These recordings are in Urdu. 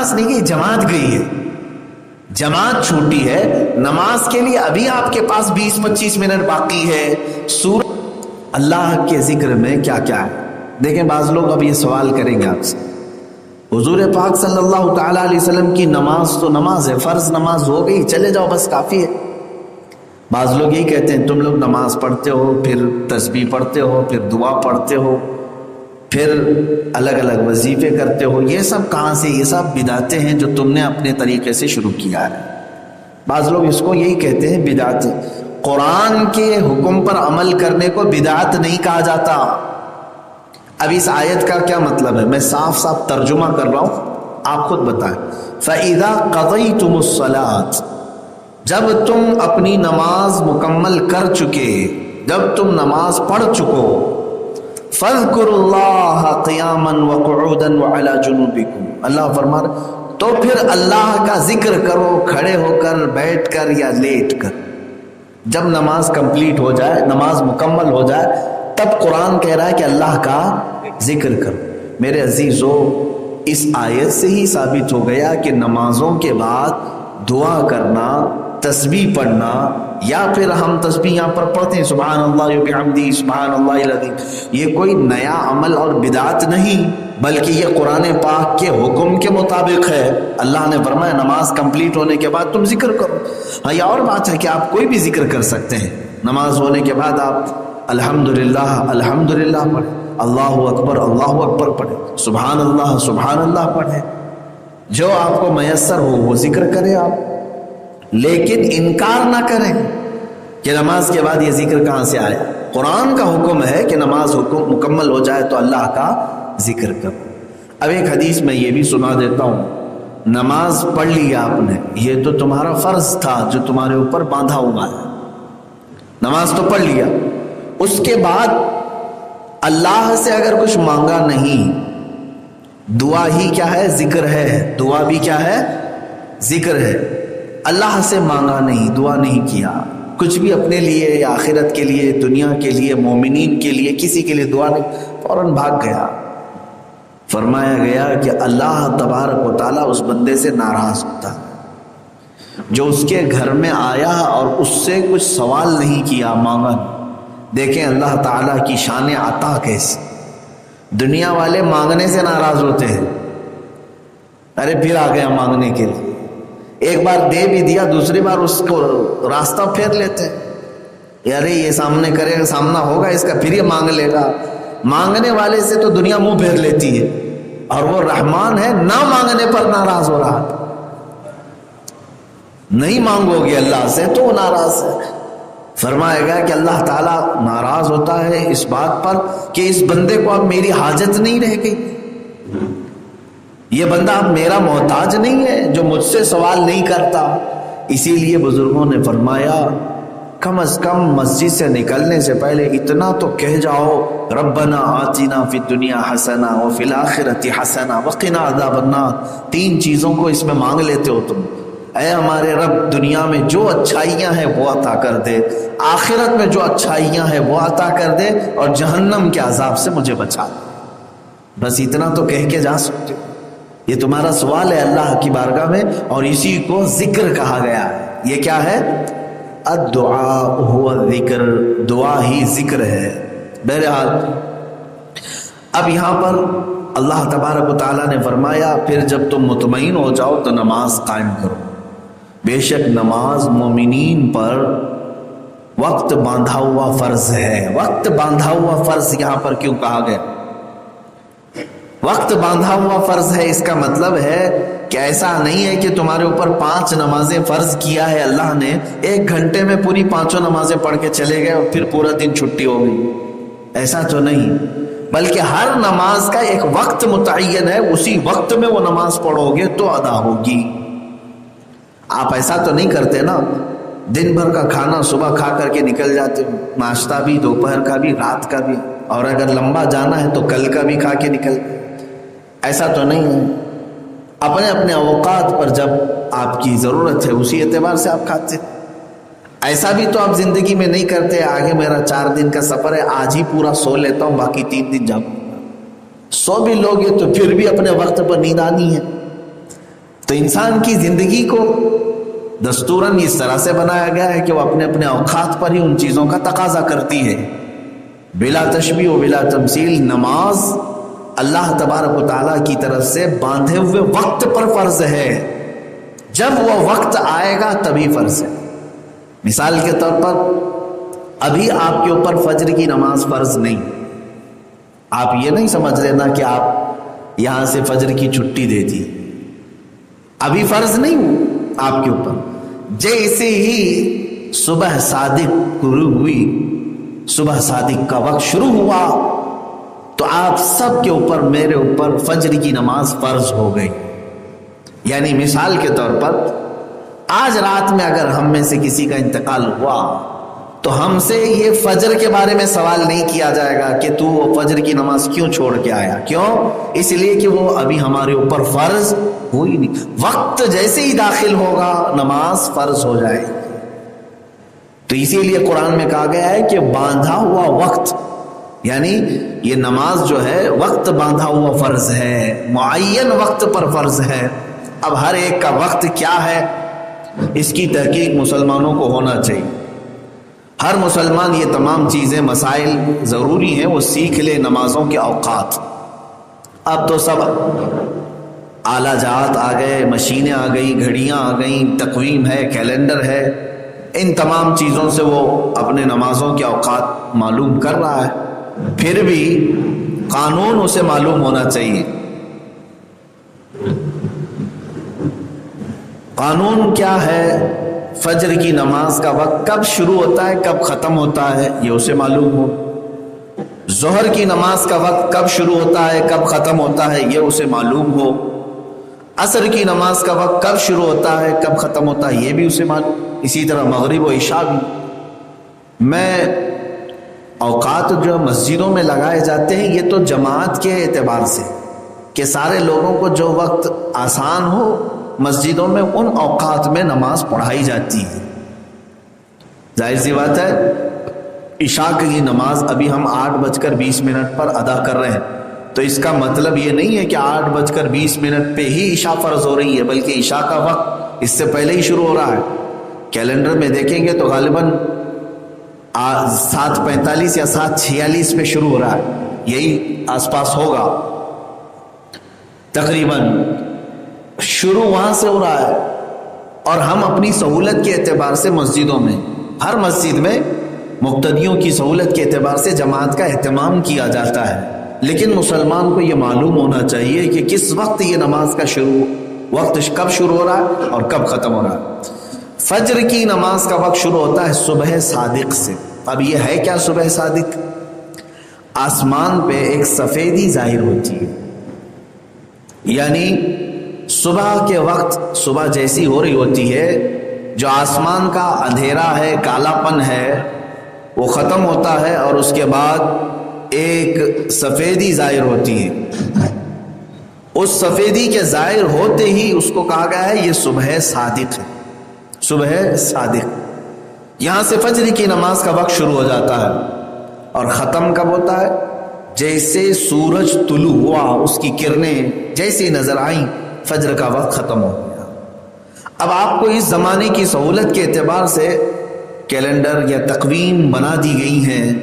نماز نہیں گئی، جماعت گئی ہے، جماعت چھوٹی ہے. نماز کے لیے ابھی آپ کے پاس 20-25 منٹ باقی ہے. سورہ اللہ کے ذکر میں کیا کیا ہے دیکھیں. بعض لوگ اب یہ سوال کریں گے آپ سے، حضور پاک صلی اللہ تعالیٰ علیہ وسلم کی نماز تو نماز ہے، فرض نماز ہو گئی، چلے جاؤ بس کافی ہے. بعض لوگ یہی کہتے ہیں تم لوگ نماز پڑھتے ہو، پھر تسبیح پڑھتے ہو، پھر دعا پڑھتے ہو، پھر الگ الگ وظیفے کرتے ہو، یہ سب کہاں سے؟ یہ سب بدعتیں ہیں جو تم نے اپنے طریقے سے شروع کیا ہے. بعض لوگ اس کو یہی کہتے ہیں بدعت. قرآن کے حکم پر عمل کرنے کو بدعت نہیں کہا جاتا. اب اس آیت کا کیا مطلب ہے؟ میں صاف صاف ترجمہ کر رہا ہوں، آپ خود بتائیں. فَإِذَا قَضَيْتُمُ الصَّلَاةَ، جب تم اپنی نماز مکمل کر چکے، جب تم نماز پڑھ چکو، فَاذْكُرُوا اللَّهَ قِيَامًا وَقُعُودًا وَعَلَى جُنُوبِكُمْ، اللہ فرما رہا تو پھر اللہ کا ذکر کرو، کھڑے ہو کر، بیٹھ کر یا لیٹ کر. جب نماز کمپلیٹ ہو جائے، نماز مکمل ہو جائے، تب قرآن کہہ رہا ہے کہ اللہ کا ذکر کرو. میرے عزیزو، اس آیت سے ہی ثابت ہو گیا کہ نمازوں کے بعد دعا کرنا، تسبیح پڑھنا، یا پھر ہم تسبیح یہاں پر پڑھتے ہیں سبحان اللہ وبحمدہ سبحان اللہ العظیم، یہ کوئی نیا عمل اور بدعت نہیں، بلکہ یہ قرآن پاک کے حکم کے مطابق ہے. اللہ نے فرمایا نماز کمپلیٹ ہونے کے بعد تم ذکر کرو. ہاں یہ اور بات ہے کہ آپ کوئی بھی ذکر کر سکتے ہیں. نماز ہونے کے بعد آپ الحمدللہ الحمدللہ پڑھیں، اللہ اکبر پڑھیں، سبحان اللہ پڑھیں، جو آپ کو میسر ہو وہ ذکر کریں آپ. لیکن انکار نہ کریں کہ نماز کے بعد یہ ذکر کہاں سے آیا. قرآن کا حکم ہے کہ نماز حکم مکمل ہو جائے تو اللہ کا ذکر کرو. اب ایک حدیث میں یہ بھی سنا دیتا ہوں. نماز پڑھ لی آپ نے، یہ تو تمہارا فرض تھا جو تمہارے اوپر باندھا ہوا ہے، نماز تو پڑھ لیا، اس کے بعد اللہ سے اگر کچھ مانگا نہیں، دعا ہی کیا ہے؟ ذکر ہے. دعا بھی کیا ہے؟ ذکر ہے. اللہ سے مانگا نہیں، دعا نہیں کیا، کچھ بھی اپنے لیے یا آخرت کے لیے، دنیا کے لیے، مومنین کے لیے، کسی کے لیے دعا نہیں، فوراً بھاگ گیا. فرمایا گیا کہ اللہ تبارک و تعالیٰ اس بندے سے ناراض ہوتا جو اس کے گھر میں آیا اور اس سے کچھ سوال نہیں کیا، مانگا. دیکھیں اللہ تعالیٰ کی شان عطا کیسی. دنیا والے مانگنے سے ناراض ہوتے ہیں، ارے پھر آ گیا مانگنے کے لیے، ایک بار دے بھی دیا، دوسری بار اس کو راستہ پھیر لیتے ہیں، ارے یہ سامنے کرے گا، سامنا ہوگا اس کا، پھر یہ مانگ لے گا. مانگنے والے سے تو دنیا منہ پھیر لیتی ہے، اور وہ رحمان ہے، نہ مانگنے پر ناراض ہو رہا. نہیں مانگو گے اللہ سے تو وہ ناراض ہے. فرمائے گا کہ اللہ تعالیٰ ناراض ہوتا ہے اس بات پر کہ اس بندے کو اب میری حاجت نہیں رہ گئی، یہ بندہ اب میرا محتاج نہیں ہے جو مجھ سے سوال نہیں کرتا. اسی لیے بزرگوں نے فرمایا کم از کم مسجد سے نکلنے سے پہلے اتنا تو کہہ جاؤ، ربنا آتنا فی الدنیا حسنہ وفی الآخرۃ حسنہ وقنا عذاب النار. 3 چیزوں کو اس میں مانگ لیتے ہو تم. اے ہمارے رب، دنیا میں جو اچھائیاں ہیں وہ عطا کر دے، آخرت میں جو اچھائیاں ہیں وہ عطا کر دے، اور جہنم کے عذاب سے مجھے بچا دے. بس اتنا تو کہہ کے جا سکتے ہو. یہ تمہارا سوال ہے اللہ کی بارگاہ میں، اور اسی کو ذکر کہا گیا ہے. یہ کیا ہے؟ الدعاء هو الذکر، دعا ہی ذکر ہے. بہرحال اب یہاں پر اللہ تبارک و تعالیٰ نے فرمایا پھر جب تم مطمئن ہو جاؤ تو نماز قائم کرو. بے شک نماز مومنین پر وقت باندھا ہوا فرض ہے. وقت باندھا ہوا فرض یہاں پر کیوں کہا گیا؟ وقت باندھا ہوا فرض ہے، اس کا مطلب ہے کہ ایسا نہیں ہے کہ تمہارے اوپر 5 نمازیں فرض کیا ہے اللہ نے، 1 گھنٹے میں پوری 5 نمازیں پڑھ کے چلے گئے اور پھر پورا دن چھٹی ہو گئی. ایسا تو نہیں، بلکہ ہر نماز کا ایک وقت متعین ہے، اسی وقت میں وہ نماز پڑھو گے تو ادا ہوگی. آپ ایسا تو نہیں کرتے نا، دن بھر کا کھانا صبح کھا کر کے نکل جاتے ہو، ناشتہ بھی، دوپہر کا بھی، رات کا بھی، اور اگر لمبا جانا ہے تو کل کا بھی کھا کے نکل. ایسا تو نہیں ہے. اپنے اپنے اوقات پر جب آپ کی ضرورت ہے اسی اعتبار سے آپ کھاتے. ایسا بھی تو آپ زندگی میں نہیں کرتے آگے میرا 4 دن کا سفر ہے، آج ہی پورا سو لیتا ہوں، باقی 3 دن جاؤں. سو بھی لوگے تو پھر بھی اپنے وقت پر نیند آنی ہے. تو انسان کی زندگی کو دستوراً اس طرح سے بنایا گیا ہے کہ وہ اپنے اپنے اوقات پر ہی ان چیزوں کا تقاضا کرتی ہے. بلا تشبیہ و بلا تمثیل نماز اللہ تبارک و تعالیٰ کی طرف سے باندھے ہوئے وقت پر فرض ہے. جب وہ وقت آئے گا تبھی فرض ہے. مثال کے طور پر ابھی آپ کے اوپر فجر کی نماز فرض نہیں. آپ یہ نہیں سمجھ لینا کہ آپ یہاں سے فجر کی چھٹی دے دی. ابھی فرض نہیں آپ کے اوپر. جیسے ہی صبح صادق شروع ہوئی، صبح صادق کا وقت شروع ہوا تو آپ سب کے اوپر، میرے اوپر فجر کی نماز فرض ہو گئی. یعنی مثال کے طور پر آج رات میں اگر ہم میں سے کسی کا انتقال ہوا تو ہم سے یہ فجر کے بارے میں سوال نہیں کیا جائے گا کہ تو وہ فجر کی نماز کیوں چھوڑ کے آیا. کیوں؟ اس لیے کہ وہ ابھی ہمارے اوپر فرض ہوئی نہیں. وقت جیسے ہی داخل ہوگا نماز فرض ہو جائے. تو اسی لیے قرآن میں کہا گیا ہے کہ باندھا ہوا وقت، یعنی یہ نماز جو ہے وقت باندھا ہوا فرض ہے، معین وقت پر فرض ہے. اب ہر ایک کا وقت کیا ہے اس کی تحقیق مسلمانوں کو ہونا چاہیے. ہر مسلمان یہ تمام چیزیں، مسائل ضروری ہیں وہ سیکھ لے. نمازوں کے اوقات اب تو سب آلہ جات آ گئے، مشینیں آ گئی، گھڑیاں آ گئیں، تقویم ہے، کیلنڈر ہے. ان تمام چیزوں سے وہ اپنے نمازوں کے اوقات معلوم کر رہا ہے. پھر بھی قانون اسے معلوم ہونا چاہیے. قانون کیا ہے؟ فجر کی نماز کا وقت کب شروع ہوتا ہے کب ختم ہوتا ہے یہ اسے معلوم ہو. ظہر کی نماز کا وقت کب شروع ہوتا ہے کب ختم ہوتا ہے یہ اسے معلوم ہو. عصر کی نماز کا وقت کب شروع ہوتا ہے کب ختم ہوتا ہے یہ بھی اسے معلوم. اسی طرح مغرب و عشاء بھی. میں اوقات جو مسجدوں میں لگائے جاتے ہیں یہ تو جماعت کے اعتبار سے کہ سارے لوگوں کو جو وقت آسان ہو مسجدوں میں ان اوقات میں نماز پڑھائی جاتی ہے. ظاہر سی بات ہے عشاء کی نماز ابھی ہم 8:20 پر ادا کر رہے ہیں تو اس کا مطلب یہ نہیں ہے کہ 8:20 پہ ہی عشاء فرض ہو رہی ہے، بلکہ عشاء کا وقت اس سے پہلے ہی شروع ہو رہا ہے. کیلنڈر میں دیکھیں گے تو غالباً 7:45 یا 7:46 پہ شروع ہو رہا ہے. یہی آس پاس ہوگا تقریباً. شروع وہاں سے ہو رہا ہے اور ہم اپنی سہولت کے اعتبار سے مسجدوں میں، ہر مسجد میں مقتدیوں کی سہولت کے اعتبار سے جماعت کا اہتمام کیا جاتا ہے. لیکن مسلمان کو یہ معلوم ہونا چاہیے کہ کس وقت یہ نماز کا وقت کب شروع ہو رہا ہے اور کب ختم ہو رہا ہے. فجر کی نماز کا وقت شروع ہوتا ہے صبح صادق سے. اب یہ ہے کیا صبح صادق؟ آسمان پہ ایک سفیدی ظاہر ہوتی ہے، یعنی صبح کے وقت صبح جیسی ہو رہی ہوتی ہے جو آسمان کا اندھیرا ہے، کالا پن ہے وہ ختم ہوتا ہے اور اس کے بعد ایک سفیدی ظاہر ہوتی ہے. اس سفیدی کے ظاہر ہوتے ہی اس کو کہا گیا ہے یہ صبح صادق ہے. صبح صادق. یہاں سے فجر کی نماز کا وقت شروع ہو جاتا ہے اور ختم کب ہوتا ہے؟ جیسے سورج طلوع ہوا اس کی کرنیں جیسی نظر آئیں فجر کا وقت ختم ہو گیا. اب آپ کو اس زمانے کی سہولت کے اعتبار سے کیلنڈر یا تقویم بنا دی گئی ہیں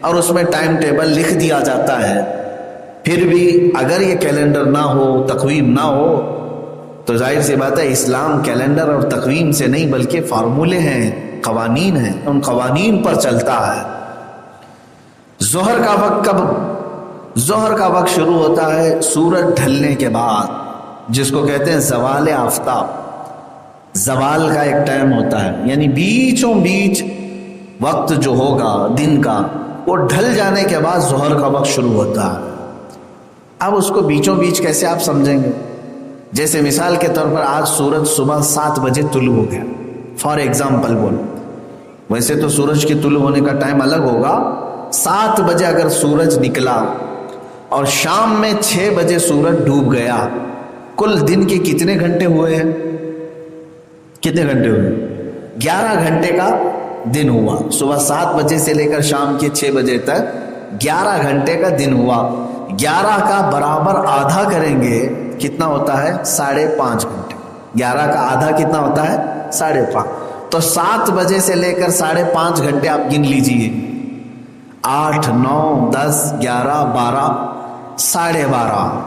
اور اس میں ٹائم ٹیبل لکھ دیا جاتا ہے. پھر بھی اگر یہ کیلنڈر نہ ہو، تقویم نہ ہو تو ظاہر سی بات ہے اسلام کیلنڈر اور تقویم سے نہیں بلکہ فارمولے ہیں، قوانین ہیں، ان قوانین پر چلتا ہے. ظہر کا وقت کب؟ ظہر کا وقت شروع ہوتا ہے سورج ڈھلنے کے بعد، جس کو کہتے ہیں زوال آفتاب. زوال کا ایک ٹائم ہوتا ہے، یعنی بیچوں بیچ وقت جو ہوگا دن کا وہ ڈھل جانے کے بعد ظہر کا وقت شروع ہوتا ہے. اب اس کو بیچوں بیچ کیسے آپ سمجھیں گے؟ جیسے مثال کے طور پر آج سورج صبح 7 بجے طلوع ہو گیا، فار ایگزامپل بول. ویسے تو سورج کے طلوع ہونے کا ٹائم الگ ہوگا. 7 بجے اگر سورج نکلا اور شام میں 6 بجے سورج ڈوب گیا، کل دن کے کتنے گھنٹے ہوئے ہیں؟ کتنے گھنٹے ہوئے؟ 11 گھنٹے کا دن ہوا. صبح 7 بجے سے لے کر شام کے 6 بجے تک 11 گھنٹے کا دن ہوا. 11 کا برابر آدھا کریں گے کتنا ہوتا ہے؟ 5.5 گھنٹے. 11 کا آدھا کتنا ہوتا ہے؟ 5.5. تو 7 بجے سے لے کر 5.5 گھنٹے آپ گن لیجئے. 8 9 10 11 12 12.5.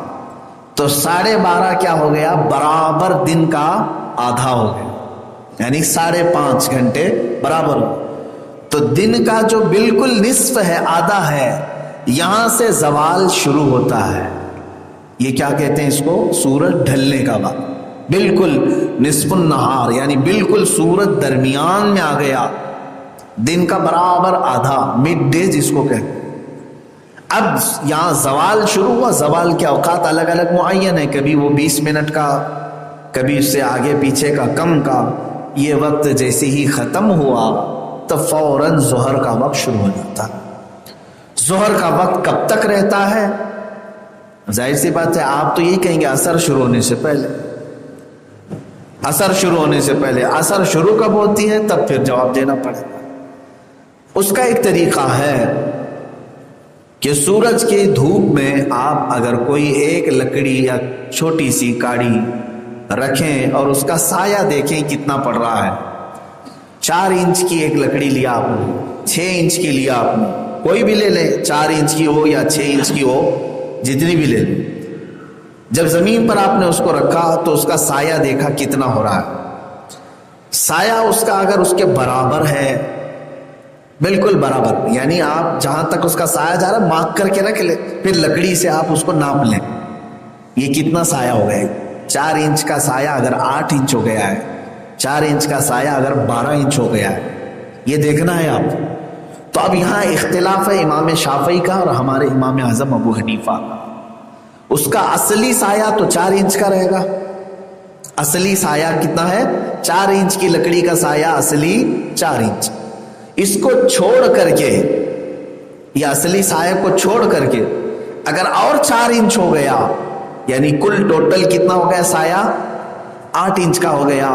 تو 12.5 کیا ہو گیا؟ برابر دن کا آدھا ہو گیا، یعنی 5.5 گھنٹے برابر. تو دن کا جو بالکل نصف ہے، آدھا ہے، یہاں سے زوال شروع ہوتا ہے. یہ کیا کہتے ہیں اس کو؟ سورج ڈھلنے کا وقت. بالکل نصف النہار، یعنی بالکل سورج درمیان میں آ گیا، دن کا برابر آدھا، مڈ ڈے جس کو کہتے ہیں. اب یہاں زوال شروع ہوا. زوال کے اوقات الگ الگ معین ہے، کبھی وہ 20 منٹ کا، کبھی اس سے آگے پیچھے کا، کم کا. یہ وقت جیسے ہی ختم ہوا تو فوراً ظہر کا وقت شروع ہو جاتا. ظہر کا وقت کب تک رہتا ہے؟ ظاہر سی بات ہے آپ تو یہی کہیں گے عصر شروع ہونے سے پہلے. عصر شروع ہونے سے پہلے. عصر شروع کب ہوتی ہے؟ تب پھر جواب دینا پڑے گا. اس کا ایک طریقہ ہے کہ سورج کی دھوپ میں آپ اگر کوئی ایک لکڑی یا چھوٹی سی کاڑی رکھیں اور اس کا سایہ دیکھیں کتنا پڑ رہا ہے. 4 انچ کی ایک لکڑی لیا آپ نے، 6 انچ کی لیا آپ نے، کوئی بھی لے لیں، 4 انچ کی ہو یا 6 انچ کی ہو، جتنی بھی لے لیں. جب زمین پر آپ نے اس کو رکھا تو اس کا سایہ دیکھا کتنا ہو رہا ہے. سایہ اس کا اگر اس کے برابر ہے، بالکل برابر، یعنی آپ جہاں تک اس کا سایہ جا رہا ہے مارک کر کے رکھ لیں، پھر لکڑی سے آپ اس کو ناپ لیں یہ کتنا سایہ ہو گیا. 4 انچ کا سایہ اگر 8 انچ ہو گیا ہے، 4 انچ کا سایہ اگر 12 انچ ہو گیا ہے، یہ دیکھنا ہے آپ. تو اب یہاں اختلاف ہے امام شافعی کا اور ہمارے امام اعظم ابو حنیفہ کا. اس کا اصلی سایہ تو 4 انچ کا رہے گا. اصلی سایہ کتنا ہے؟ 4 انچ کی لکڑی کا سایہ اصلی 4 انچ. اس کو چھوڑ کر کے، یہ اصلی سایہ کو چھوڑ کر کے اگر اور 4 انچ ہو گیا، یعنی کل ٹوٹل کتنا ہو گیا سایہ؟ 8 انچ کا ہو گیا.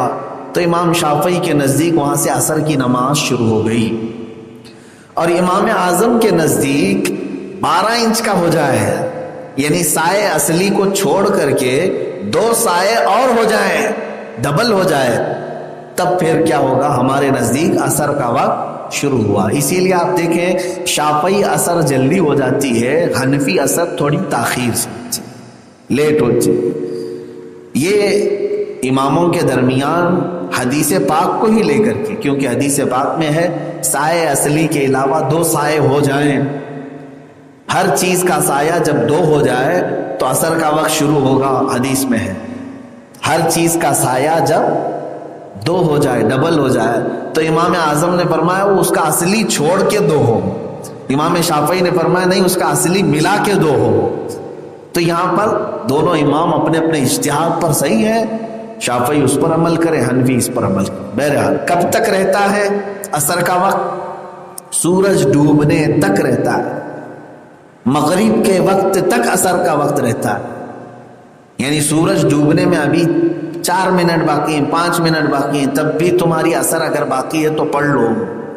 تو امام شافعی کے نزدیک وہاں سے عصر کی نماز شروع ہو گئی. اور امام اعظم کے نزدیک 12 انچ کا ہو جائے، یعنی سائے اصلی کو چھوڑ کر کے 2 سائے اور ہو جائیں، ڈبل ہو جائے، تب پھر کیا ہوگا؟ ہمارے نزدیک عصر کا وقت شروع ہوا. اسی لیے آپ دیکھیں شافعی عصر جلدی ہو جاتی ہے، حنفی عصر تھوڑی تاخیر سے لیٹ ہوتی. یہ اماموں کے درمیان حدیث پاک کو ہی لے کر کے، کیونکہ حدیث پاک میں ہے سائے اصلی کے علاوہ 2 سائے ہو جائیں. ہر چیز کا سایہ جب 2 ہو جائے تو عصر کا وقت شروع ہوگا، حدیث میں ہے. ہر چیز کا سایہ جب 2 ہو جائے، ڈبل ہو جائے، تو امام اعظم نے فرمایا وہ اس کا اصلی چھوڑ کے 2 ہو. امام شافعی نے فرمایا نہیں، اس کا اصلی ملا کے 2 ہو. تو یہاں پر دونوں امام اپنے اپنے اجتہاد پر صحیح ہے. شافعی اس پر عمل کرے، حنفی اس پر عمل کرے. بہرحال کب تک رہتا ہے عصر کا وقت؟ سورج ڈوبنے تک رہتا ہے، مغرب کے وقت تک عصر کا وقت رہتا ہے. یعنی سورج ڈوبنے میں ابھی 4 منٹ باقی ہیں، 5 منٹ باقی ہیں، تب بھی تمہاری عصر اگر باقی ہے تو پڑھ لو،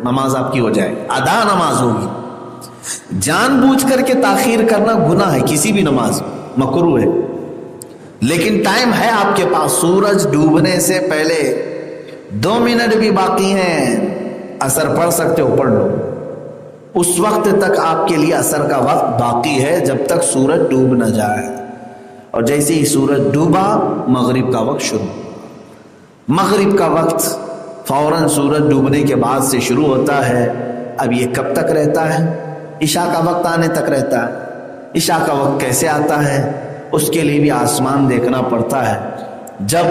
نماز آپ کی ہو جائے، ادا نماز ہوگی. جان بوجھ کر کے تاخیر کرنا گناہ ہے، کسی بھی نماز مکروہ ہے. لیکن ٹائم ہے آپ کے پاس، سورج ڈوبنے سے پہلے 2 منٹ بھی باقی ہیں، عصر پڑھ سکتے ہو، پڑھ لو. اس وقت تک آپ کے لیے عصر کا وقت باقی ہے جب تک سورج ڈوب نہ جائے. اور جیسے ہی سورج ڈوبا مغرب کا وقت شروع. مغرب کا وقت فوراً سورج ڈوبنے کے بعد سے شروع ہوتا ہے. اب یہ کب تک رہتا ہے؟ عشاء کا وقت آنے تک رہتا ہے. عشاء کا وقت کیسے آتا ہے؟ اس کے لیے بھی آسمان دیکھنا پڑتا ہے. جب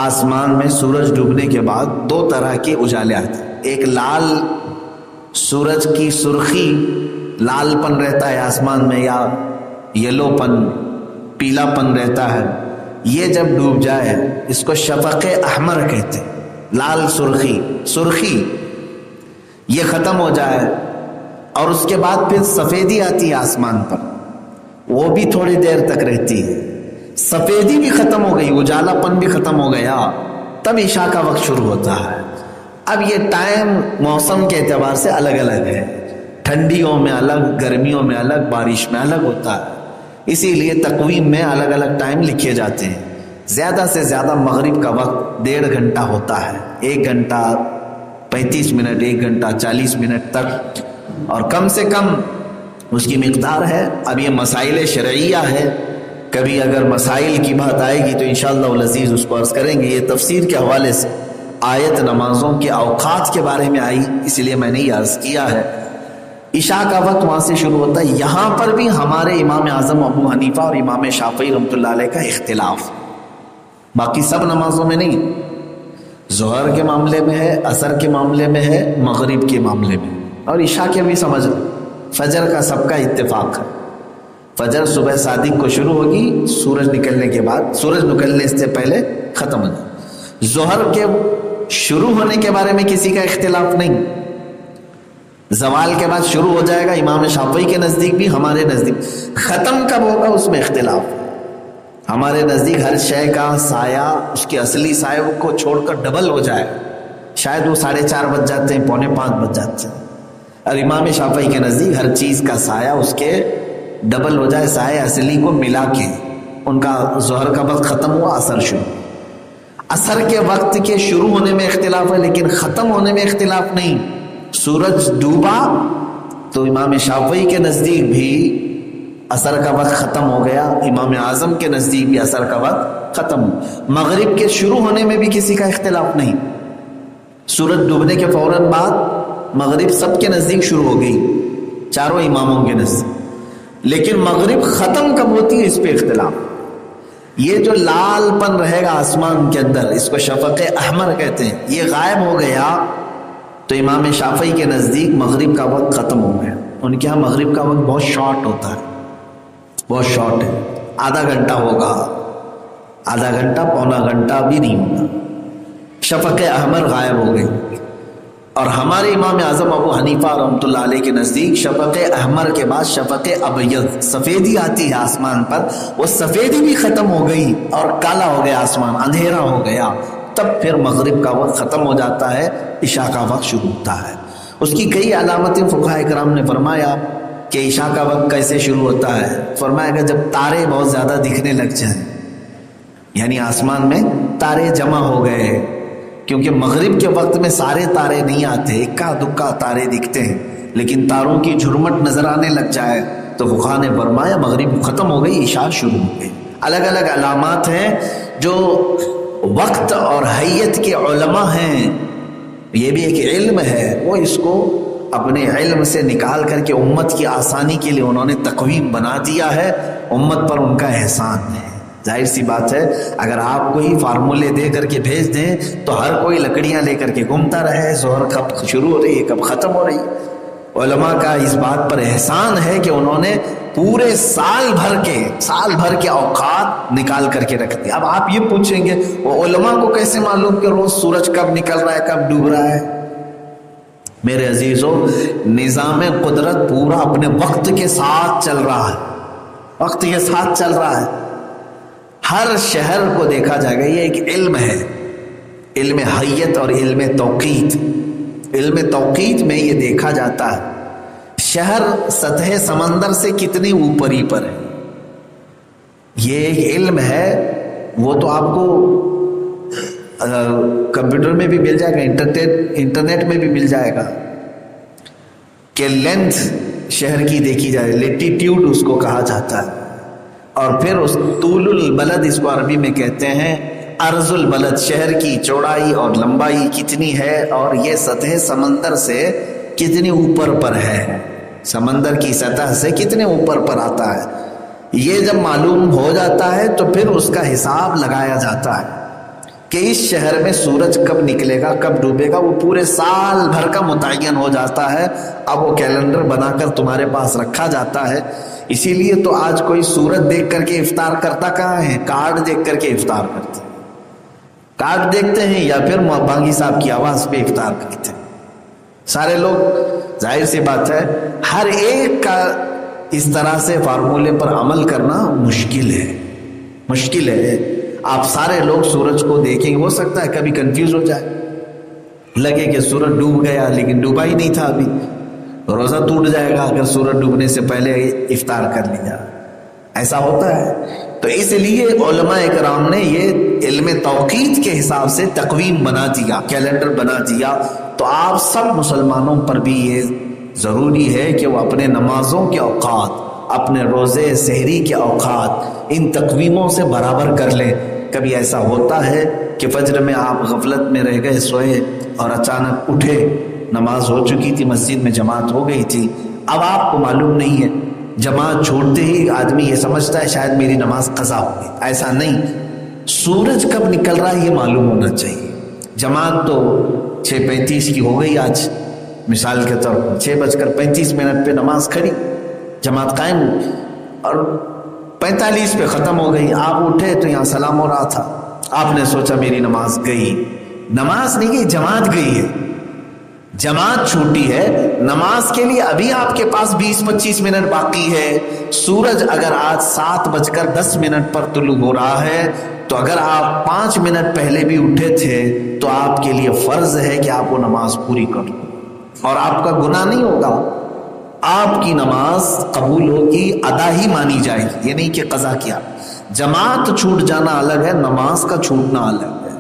آسمان میں سورج ڈوبنے کے بعد 2 طرح کے اجالے آتے ہیں. ایک لال سورج کی سرخی، لال پن رہتا ہے آسمان میں، یا یلو پن، پیلا پن رہتا ہے. یہ جب ڈوب جائے اس کو شفق احمر کہتے ہیں. لال سرخی یہ ختم ہو جائے اور اس کے بعد پھر سفیدی آتی ہے آسمان پر، وہ بھی تھوڑی دیر تک رہتی ہے. سفیدی بھی ختم ہو گئی، اجالا پن بھی ختم ہو گیا، تب عشاء کا وقت شروع ہوتا ہے. اب یہ ٹائم موسم کے اعتبار سے الگ الگ ہے، ٹھنڈیوں میں الگ، گرمیوں میں الگ، بارش میں الگ ہوتا ہے. اسی لیے تقویم میں الگ الگ ٹائم لکھے جاتے ہیں. زیادہ سے زیادہ مغرب کا وقت 1.5 گھنٹہ ہوتا ہے، 1 گھنٹہ 35 منٹ، 1 گھنٹہ 40 منٹ تک، اور کم سے کم اس کی مقدار ہے۔ اب یہ مسائل شرعیہ ہے، کبھی اگر مسائل کی بات آئے گی تو انشاءاللہ العزیز اس کو عرض کریں گے۔ یہ تفسیر کے حوالے سے آیت نمازوں کے اوقات کے بارے میں آئی، اس لیے میں نے یہ عرض کیا ہے۔ عشاء کا وقت وہاں سے شروع ہوتا ہے۔ یہاں پر بھی ہمارے امام اعظم ابو حنیفہ اور امام شافعی رحمۃ اللہ علیہ کا اختلاف، باقی سب نمازوں میں نہیں، ظہر کے معاملے میں ہے، عصر کے معاملے میں ہے، مغرب کے معاملے میں، اور عشاء کے بھی سمجھ لو۔ فجر کا سب کا اتفاق ہے، فجر صبح صادق کو شروع ہوگی، سورج نکلنے کے بعد، سورج نکلنے سے پہلے ختم ہو جائے۔ ظہر کے شروع ہونے کے بارے میں کسی کا اختلاف نہیں، زوال کے بعد شروع ہو جائے گا، امام شافعی کے نزدیک بھی، ہمارے نزدیک۔ ختم کب ہوگا اس میں اختلاف، ہمارے نزدیک ہر شے کا سایہ اس کے اصلی سایہ کو چھوڑ کر ڈبل ہو جائے، شاید وہ 4:30 بج جاتے ہیں، 4:45 بج جاتے ہیں، اور امام شافعی کے نزدیک ہر چیز کا سایہ اس کے ڈبل ہو جائے، سایہ اصلی کو ملا کے۔ ان کا ظہر کا وقت ختم ہوا، عصر شروع۔ عصر کے وقت کے شروع ہونے میں اختلاف ہے، لیکن ختم ہونے میں اختلاف نہیں۔ سورج ڈوبا تو امام شافعی کے نزدیک بھی عصر کا وقت ختم ہو گیا، امام اعظم کے نزدیک بھی عصر کا وقت ختم ہو۔ مغرب کے شروع ہونے میں بھی کسی کا اختلاف نہیں، سورج ڈوبنے کے فوراً بعد مغرب سب کے نزدیک شروع ہو گئی، چاروں اماموں کے نزدیک، لیکن مغرب ختم کب ہوتی ہے اس پہ اختلاف۔ یہ جو لال پن رہے گا آسمان کے اندر، اس کو شفق احمر کہتے ہیں، یہ غائب ہو گیا تو امام شافعی کے نزدیک مغرب کا وقت ختم ہو گیا۔ ان کے ہاں مغرب کا وقت بہت شارٹ ہوتا ہے، بہت شارٹ ہے، آدھا گھنٹہ ہوگا، آدھا گھنٹہ، پونا گھنٹہ بھی نہیں ہوگا، شفق احمر غائب ہو گئی۔ اور ہمارے امام اعظم ابو حنیفہ رحمۃ اللہ علیہ کے نزدیک شفق احمر کے بعد شفق ابیض، سفیدی آتی ہے آسمان پر، وہ سفیدی بھی ختم ہو گئی اور کالا ہو گیا آسمان، اندھیرا ہو گیا، تب پھر مغرب کا وقت ختم ہو جاتا ہے، عشاء کا وقت شروع ہوتا ہے۔ اس کی کئی علامتیں فقہاء کرام نے فرمایا کہ عشاء کا وقت کیسے شروع ہوتا ہے۔ فرمایا کہ جب تارے بہت زیادہ دکھنے لگ جائیں، یعنی آسمان میں تارے جمع ہو گئے، کیونکہ مغرب کے وقت میں سارے تارے نہیں آتے، اکا دکا تارے دکھتے ہیں، لیکن تاروں کی جھرمٹ نظر آنے لگ جائے تو فقہاء نے فرمایا مغرب ختم ہو گئی، عشاء شروع ہو گئی۔ الگ الگ علامات ہیں جو وقت اور حیت کے علماء ہیں، یہ بھی ایک علم ہے، وہ اس کو اپنے علم سے نکال کر کے امت کی آسانی کے لیے انہوں نے تقویم بنا دیا ہے، امت پر ان کا احسان ہے۔ ظاہر سی بات ہے، اگر آپ کوئی فارمولے دے کر کے بھیج دیں تو ہر کوئی لکڑیاں لے کر کے گھومتا رہے، ظہر کب شروع ہو رہی ہے، کب ختم ہو رہی ہے۔ علماء کا اس بات پر احسان ہے کہ انہوں نے پورے سال بھر کے اوقات نکال کر کے رکھ دیا۔ اب آپ یہ پوچھیں گے وہ علماء کو کیسے معلوم کہ روز سورج کب نکل رہا ہے، کب ڈوب رہا ہے؟ میرے عزیزو، نظام قدرت پورا اپنے وقت کے ساتھ چل رہا ہے، وقت کے ساتھ چل رہا ہے، ہر شہر کو دیکھا جائے گا۔ یہ ایک علم ہے، علم حیت اور علم توقیت۔ علم توقیت میں یہ دیکھا جاتا ہے شہر سطح سمندر سے کتنے اوپر ہی پر ہے، یہ ایک علم ہے۔ وہ تو آپ کو کمپیوٹر میں بھی مل جائے گا، انٹرنیٹ میں بھی مل جائے گا کہ لینتھ شہر کی دیکھی جائے، لیٹیٹیوڈ اس کو کہا جاتا ہے، اور پھر اس طول البلد، اس کو عربی میں کہتے ہیں عرض البلد، شہر کی چوڑائی اور لمبائی کتنی ہے اور یہ سطح سمندر سے کتنے اوپر پر ہے، سمندر کی سطح سے کتنے اوپر پر آتا ہے۔ یہ جب معلوم ہو جاتا ہے تو پھر اس کا حساب لگایا جاتا ہے کہ اس شہر میں سورج کب نکلے گا، کب ڈوبے گا، وہ پورے سال بھر کا متعین ہو جاتا ہے۔ اب وہ کیلنڈر بنا کر تمہارے پاس رکھا جاتا ہے۔ اسی لیے تو آج کوئی سورج دیکھ کر کے افطار کرتا کہاں ہے، کارڈ دیکھ کر کے افطار کرتے ہیں، کارڈ دیکھتے ہیں یا پھر بانگی صاحب کی آواز پہ افطار کرتے ہیں سارے لوگ۔ ظاہر سی بات ہے ہر ایک کا اس طرح سے فارمولے پر عمل کرنا مشکل ہے۔ آپ سارے لوگ سورج کو دیکھیں گے، ہو سکتا ہے کبھی کنفیوز ہو جائے، لگے کہ سورج ڈوب گیا لیکن ڈوبا ہی نہیں تھا، ابھی روزہ ٹوٹ جائے گا اگر سورج ڈوبنے سے پہلے افطار کر لیا، ایسا ہوتا ہے۔ تو اس لیے علماء اکرام نے یہ علم توقیت کے حساب سے تقویم بنا دیا، کیلنڈر بنا دیا۔ تو آپ سب مسلمانوں پر بھی یہ ضروری ہے کہ وہ اپنے نمازوں کے اوقات، اپنے روزے سحری کے اوقات ان تقویموں سے برابر کر لیں۔ کبھی ایسا ہوتا ہے کہ فجر میں آپ غفلت میں رہ گئے، سوئے اور اچانک اٹھے، نماز ہو چکی تھی، مسجد میں جماعت ہو گئی تھی، اب آپ کو معلوم نہیں ہے، جماعت چھوڑتے ہی آدمی یہ سمجھتا ہے شاید میری نماز قضا ہو گئی۔ ایسا نہیں، سورج کب نکل رہا ہے یہ معلوم ہونا چاہیے۔ جماعت تو 6:35 کی ہو گئی، آج مثال کے طور پر 6:35 پہ نماز کھڑی، جماعت قائم، اور 45 پہ ختم ہو گئی۔ آپ اٹھے تو یہاں سلام ہو رہا تھا، آپ نے سوچا میری نماز گئی۔ نماز نہیں گئی، جماعت گئی ہے، جماعت چھوٹی ہے۔ نماز کے لیے ابھی آپ کے پاس 20-25 منٹ باقی ہے۔ سورج اگر آج 7:10 پر طلوع ہو رہا ہے تو اگر آپ 5 منٹ پہلے بھی اٹھے تھے تو آپ کے لیے فرض ہے کہ آپ وہ نماز پوری کر لیں، اور آپ کا گناہ نہیں ہوگا، آپ کی نماز قبول ہوگی، ادا ہی مانی جائے گی، یہ نہیں کہ قضا کیا۔ جماعت چھوٹ جانا الگ ہے، نماز کا چھوٹنا الگ ہے۔